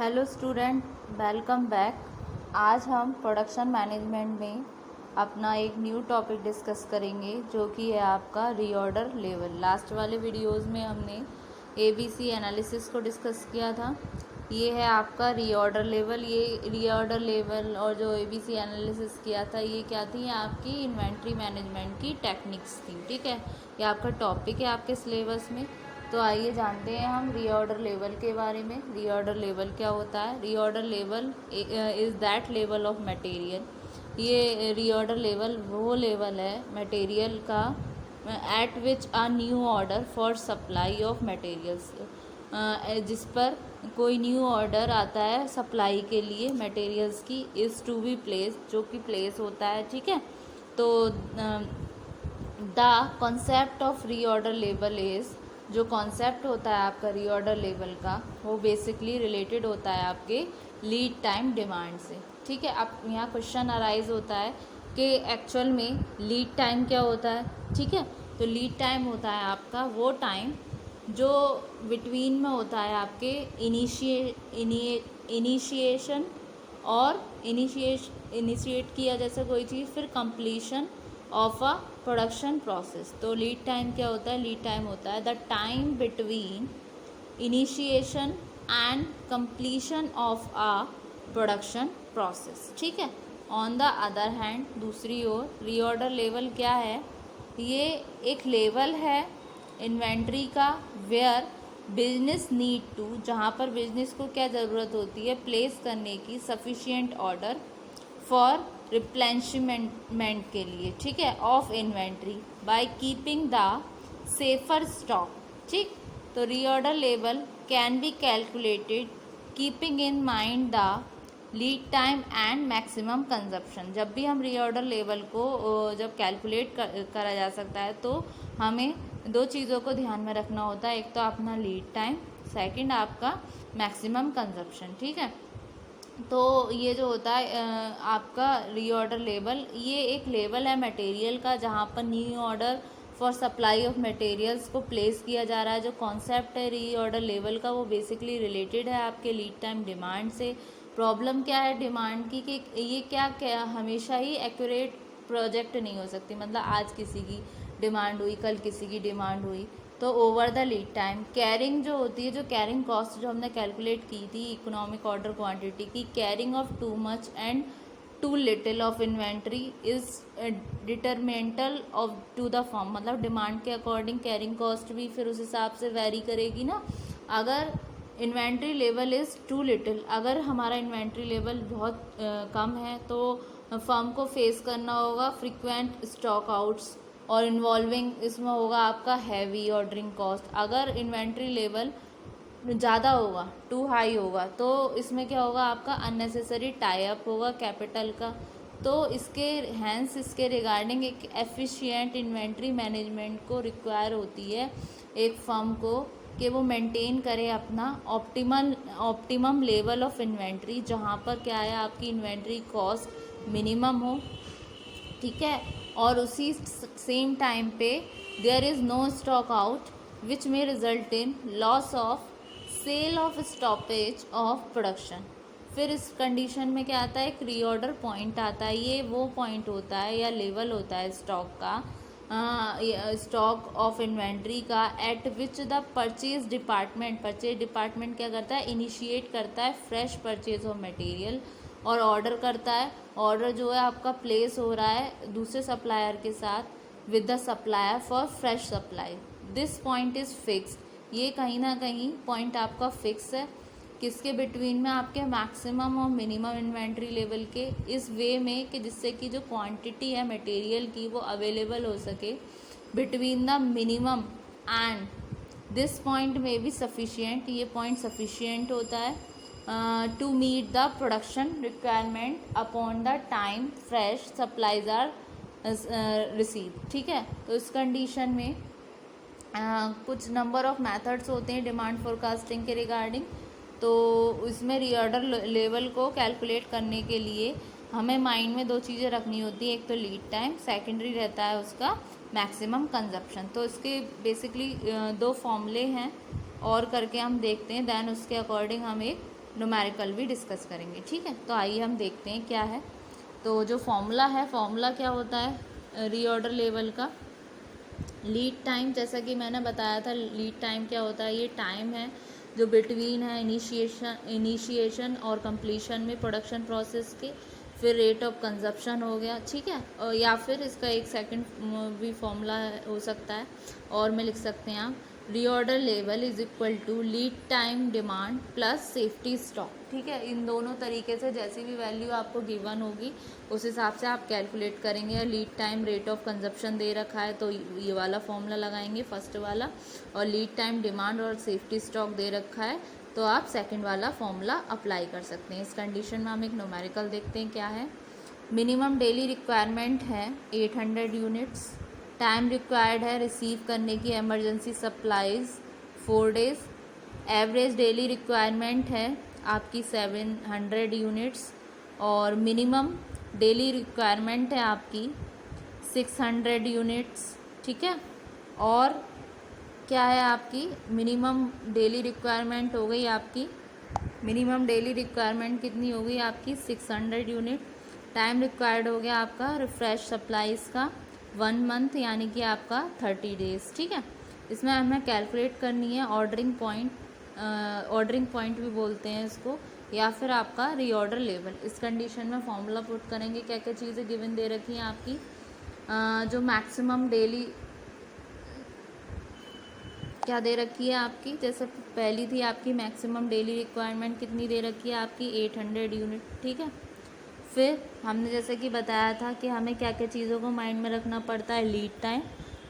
Hello student, welcome back. आज हम production management में अपना एक न्यू टॉपिक डिस्कस करेंगे जो कि है आपका रीऑर्डर लेवल। लास्ट वाले वीडियोस में हमने एबीसी एनालिसिस को डिस्कस किया था। ये है आपका रीऑर्डर लेवल। ये रीऑर्डर लेवल और जो एबीसी एनालिसिस किया था ये क्या थी, आपकी इन्वेंट्री मैनेजमेंट की टेक्निक्स थी। ठीक है, ये आपका टॉपिक है आपके सिलेबस में। तो आइए जानते हैं हम रीऑर्डर लेवल के बारे में। रीऑर्डर लेवल क्या होता है? Reorder level is that level of material. ये रीऑर्डर लेवल वो लेवल है मटेरियल का eight which a new order for supply of materials, जिस पर कोई न्यू ऑर्डर आता है सप्लाई के लिए मटेरियल्स की, इज़ टू बी प्लेस, जो कि प्लेस होता है। ठीक है, तो the concept of reorder level is, जो कॉन्सेप्ट होता है आपका रीऑर्डर लेवल का, वो बेसिकली रिलेटेड होता है आपके लीड टाइम डिमांड से। ठीक है, अब यहाँ क्वेश्चन अराइज होता है कि एक्चुअल में लीड टाइम क्या होता है। ठीक है, तो लीड टाइम होता है आपका वो टाइम जो बिटवीन में होता है आपके इनिशिएशन और इनिशिएट किया जैसे कोई चीज़, फिर completion of a production process. तो लीड टाइम क्या होता है? लीड टाइम होता है the time between initiation and completion of a production process. ठीक है, ऑन द अदर हैंड, दूसरी ओर रीऑर्डर लेवल क्या है? ये एक लेवल है इन्वेंट्री का वेयर बिजनेस नीड टू, जहाँ पर बिजनेस को क्या ज़रूरत होती है प्लेस करने की सफिशिएंट ऑर्डर फॉर रिप्लेनिशमेंट के लिए। ठीक है, of inventory by keeping the safer stock. ठीक, तो reorder level can be calculated keeping in mind the lead time and maximum consumption. जब भी हम रीऑर्डर लेवल को जब कैलकुलेट करा जा सकता है तो हमें दो चीज़ों को ध्यान में रखना होता है, एक तो अपना लीड टाइम, सेकंड आपका मैक्सिमम कंजप्शन। ठीक है, तो ये जो होता है आपका रीऑर्डर लेवल, ये एक लेवल है मटेरियल का जहाँ पर new order for supply of materials को प्लेस किया जा रहा है। जो कॉन्सेप्ट है रीऑर्डर लेवल का वो बेसिकली रिलेटेड है आपके लीड टाइम डिमांड से। प्रॉब्लम क्या है डिमांड की कि ये क्या हमेशा ही एक्यूरेट प्रोजेक्ट नहीं हो सकती। मतलब आज किसी की डिमांड हुई, कल किसी की डिमांड हुई, तो over the lead time carrying जो होती है, जो कैरिंग कॉस्ट जो हमने कैलकुलेट की थी इकोनॉमिक ऑर्डर क्वांटिटी की, carrying of too much and too little of inventory is detrimental of to the form. मतलब डिमांड के अकॉर्डिंग कैरिंग कॉस्ट भी फिर उस हिसाब से वेरी करेगी ना। अगर inventory level is too little, अगर हमारा इन्वेंट्री लेवल बहुत कम है तो फर्म को फेस करना होगा फ्रीक्वेंट स्टॉक आउट्स और इन्वॉल्विंग इसमें होगा आपका हैवी ऑर्डरिंग कॉस्ट। अगर इन्वेंट्री लेवल ज़्यादा होगा, टू हाई होगा, तो इसमें क्या होगा आपका अननेसेसरी टाई अप होगा कैपिटल का। तो इसके रिगार्डिंग एक एफिशिएंट इन्वेंट्री मैनेजमेंट को रिक्वायर होती है एक फर्म को कि वो मेंटेन करे अपना ऑप्टिमम लेवल ऑफ इन्वेंट्री, जहाँ पर क्या है आपकी इन्वेंट्री कॉस्ट मिनिमम हो। ठीक है, और उसी सेम टाइम पे there is no stock out which में result in loss of sale of stoppage of production. फिर इस कंडीशन में क्या आता है, एक रीऑर्डर पॉइंट आता है। ये वो पॉइंट होता है या लेवल होता है स्टॉक का, स्टॉक ऑफ इन्वेंट्री का, eight which the purchase department क्या करता है, इनिशिएट करता है फ्रेश परचेज ऑफ मटेरियल और ऑर्डर करता है। ऑर्डर जो है आपका प्लेस हो रहा है दूसरे सप्लायर के साथ with the supplier for fresh supply. This point is fixed, ये कहीं ना कहीं पॉइंट आपका फिक्स है किसके बिटवीन में, आपके मैक्सिमम और मिनिमम इन्वेंट्री लेवल के, इस वे में कि जिससे कि जो क्वांटिटी है मटेरियल की वो अवेलेबल हो सके between the minimum and this point में भी सफिशिएंट, ये पॉइंट सफिशिएंट होता है to meet the production requirement upon the time fresh supplies are receive. ठीक है, तो इस कंडीशन में कुछ नंबर ऑफ मेथड्स होते हैं डिमांड फोरकास्टिंग के रिगार्डिंग। तो इसमें रीऑर्डर लेवल को कैलकुलेट करने के लिए हमें माइंड में दो चीज़ें रखनी होती है, एक तो लीड टाइम, सेकेंडरी रहता है उसका मैक्सिमम कंजप्शन। तो इसके बेसिकली दो फॉर्मूले हैं और करके हम देखते हैं, देन उसके अकॉर्डिंग हम एक न्यूमेरिकल भी डिस्कस करेंगे, ठीक है। तो आइए हम देखते हैं क्या है। तो जो फॉर्मूला है, फॉर्मूला क्या होता है रीऑर्डर लेवल का। लीड टाइम, जैसा कि मैंने बताया था, लीड टाइम क्या होता है, ये टाइम है जो बिटवीन है इनिशिएशन और कंप्लीशन में प्रोडक्शन प्रोसेस के। फिर रेट ऑफ कंजप्शन हो गया, ठीक है। और या फिर इसका एक सेकंड भी फॉर्मूला हो सकता है, और में लिख सकते हैं आप reorder level is equal to lead time demand plus safety stock, ठीक है। इन दोनों तरीके से जैसी भी वैल्यू आपको गिवन होगी उस हिसाब से आप कैलकुलेट करेंगे। Lead time rate of consumption दे रखा है तो ये वाला फॉर्मूला लगाएंगे फर्स्ट वाला, और लीड टाइम डिमांड और सेफ्टी स्टॉक दे रखा है तो आप सेकंड वाला फॉर्मूला अप्लाई कर सकते हैं। इस कंडीशन में हम एक न्यूमेरिकल देखते हैं क्या है। मिनिमम डेली रिक्वायरमेंट है 800 यूनिट्स। टाइम रिक्वायर्ड है रिसीव करने की emergency supplies 4 days. Average daily requirement है आपकी 700 यूनिट्स, और मिनिमम डेली रिक्वायरमेंट है आपकी 600 यूनिट्स, ठीक है। और क्या है आपकी मिनिमम डेली रिक्वायरमेंट हो गई आपकी, मिनिमम डेली रिक्वायरमेंट कितनी हो गई आपकी 600 यूनिट। टाइम रिक्वायर्ड हो गया आपका रिफ्रेश सप्लाईज का 1 मंथ, यानी कि आपका 30 डेज, ठीक है। इसमें हमें कैलकुलेट करनी है ऑर्डरिंग पॉइंट, ऑर्डरिंग पॉइंट भी बोलते हैं इसको, या फिर आपका रीऑर्डर लेवल। इस कंडीशन में फॉर्मूला पुट करेंगे। क्या क्या चीज़ें गिवन दे रखी हैं आपकी, जो मैक्सिमम डेली क्या दे रखी है आपकी, जैसे पहली थी आपकी मैक्सिमम डेली रिक्वायरमेंट कितनी दे रखी है आपकी 800 यूनिट, ठीक है। फिर हमने जैसे कि बताया था कि हमें क्या क्या चीज़ों को माइंड में रखना पड़ता है, लीड टाइम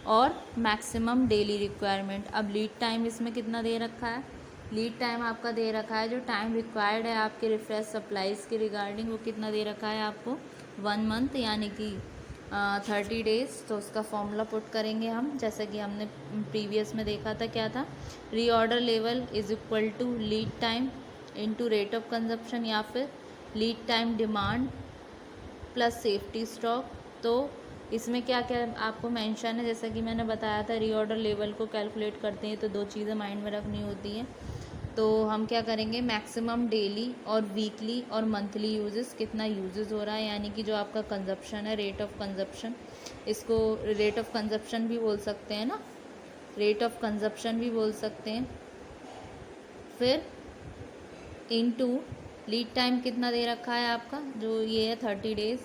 और मैक्सिमम डेली रिक्वायरमेंट। अब लीड टाइम इसमें कितना दे रखा है, लीड टाइम आपका दे रखा है जो टाइम रिक्वायर्ड है आपके रिफ्रेश सप्लाईज़ के रिगार्डिंग, वो कितना दे रखा है आपको 1 मंथ, यानी कि 30 डेज़। तो उसका फॉर्मूला पुट करेंगे हम, जैसा कि हमने प्रीवियस में देखा था क्या था, reorder level is equal to lead time into rate of consumption, या फिर lead time demand plus safety stock. तो इसमें क्या क्या आपको मेंशन है, जैसा कि मैंने बताया था रीऑर्डर लेवल को कैलकुलेट करते हैं तो 2 चीज़ें माइंड में रखनी होती हैं। तो हम क्या करेंगे, मैक्सिमम डेली और वीकली और मंथली यूजेस, कितना यूजेस हो रहा है, यानी कि जो आपका कंजप्शन है, रेट ऑफ कंजप्शन, इसको रेट ऑफ कंजप्शन भी बोल सकते हैं ना, रेट ऑफ कंजप्शन भी बोल सकते हैं। फिर इनटू लीड टाइम कितना दे रखा है आपका, जो ये है 30 डेज़,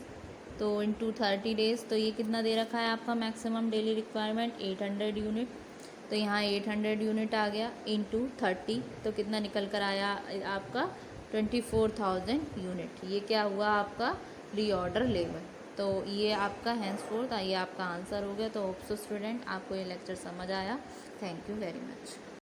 तो इनटू 30 डेज़, तो ये कितना दे रखा है आपका मैक्सिमम डेली रिक्वायरमेंट 800 यूनिट। तो यहाँ 800 यूनिट आ गया इनटू 30, तो कितना निकल कर आया आपका 24,000 यूनिट। ये क्या हुआ आपका रीऑर्डर लेवल। तो ये आपका हैंसफोर्थ ये आपका आंसर हो गया। तो होप सो स्टूडेंट आपको ये लेक्चर समझ आया। Thank you very much.